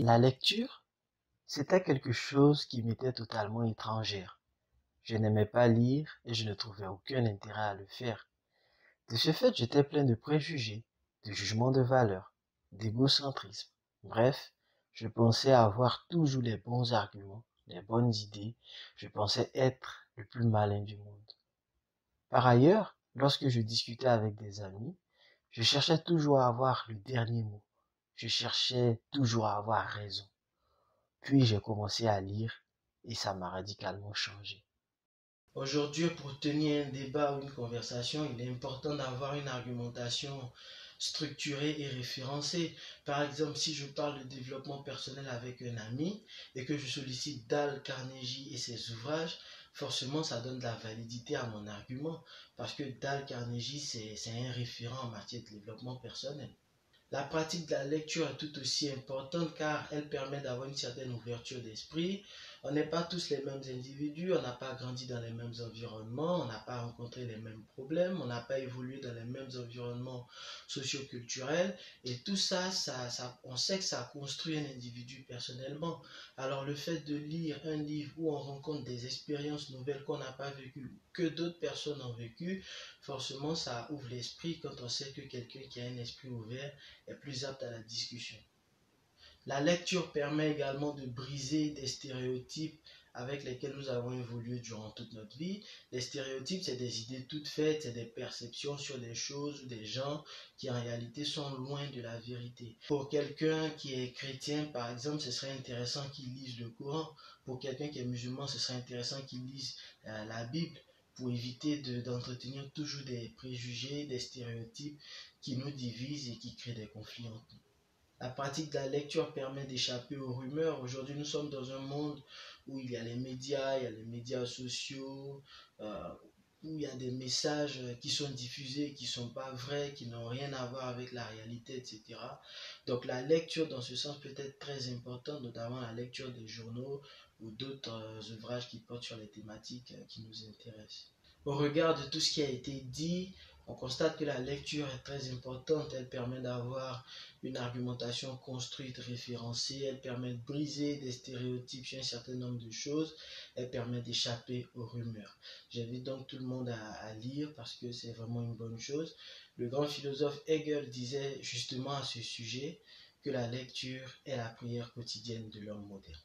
La lecture, c'était quelque chose qui m'était totalement étrangère. Je n'aimais pas lire et je ne trouvais aucun intérêt à le faire. De ce fait, j'étais plein de préjugés, de jugements de valeur, d'égocentrisme. Bref, je pensais avoir toujours les bons arguments, les bonnes idées. Je pensais être le plus malin du monde. Par ailleurs, lorsque je discutais avec des amis, je cherchais toujours à avoir le dernier mot. Je cherchais toujours à avoir raison. Puis j'ai commencé à lire et ça m'a radicalement changé. Aujourd'hui, pour tenir un débat ou une conversation, il est important d'avoir une argumentation structurée et référencée. Par exemple, si je parle de développement personnel avec un ami et que je sollicite Dale Carnegie et ses ouvrages, forcément, ça donne de la validité à mon argument parce que Dale Carnegie, c'est un référent en matière de développement personnel. La pratique de la lecture est tout aussi importante car elle permet d'avoir une certaine ouverture d'esprit. On n'est pas tous les mêmes individus, on n'a pas grandi dans les mêmes environnements, on n'a pas rencontré les mêmes problèmes, on n'a pas évolué dans les mêmes environnements socioculturels et tout ça, on sait que ça construit un individu personnellement. Alors le fait de lire un livre où on rencontre des expériences nouvelles qu'on n'a pas vécues, que d'autres personnes ont vécues, forcément ça ouvre l'esprit quand on sait que quelqu'un qui a un esprit ouvert est plus apte à la discussion. La lecture permet également de briser des stéréotypes avec lesquels nous avons évolué durant toute notre vie. Les stéréotypes, c'est des idées toutes faites, c'est des perceptions sur des choses ou des gens qui en réalité sont loin de la vérité. Pour quelqu'un qui est chrétien, par exemple, ce serait intéressant qu'il lise le Coran. Pour quelqu'un qui est musulman, ce serait intéressant qu'il lise la Bible pour éviter d'entretenir toujours des préjugés, des stéréotypes qui nous divisent et qui créent des conflits entre nous. La pratique de la lecture permet d'échapper aux rumeurs. Aujourd'hui, nous sommes dans un monde où il y a les médias sociaux, où il y a des messages qui sont diffusés, qui ne sont pas vrais, qui n'ont rien à voir avec la réalité, etc. Donc la lecture, dans ce sens, peut être très importante, notamment la lecture des journaux ou d'autres ouvrages qui portent sur les thématiques qui nous intéressent. Au regard de tout ce qui a été dit, on constate que la lecture est très importante. Elle permet d'avoir une argumentation construite, référencée. Elle permet de briser des stéréotypes sur un certain nombre de choses. Elle permet d'échapper aux rumeurs. J'invite donc tout le monde à lire parce que c'est vraiment une bonne chose. Le grand philosophe Hegel disait justement à ce sujet que la lecture est la prière quotidienne de l'homme moderne.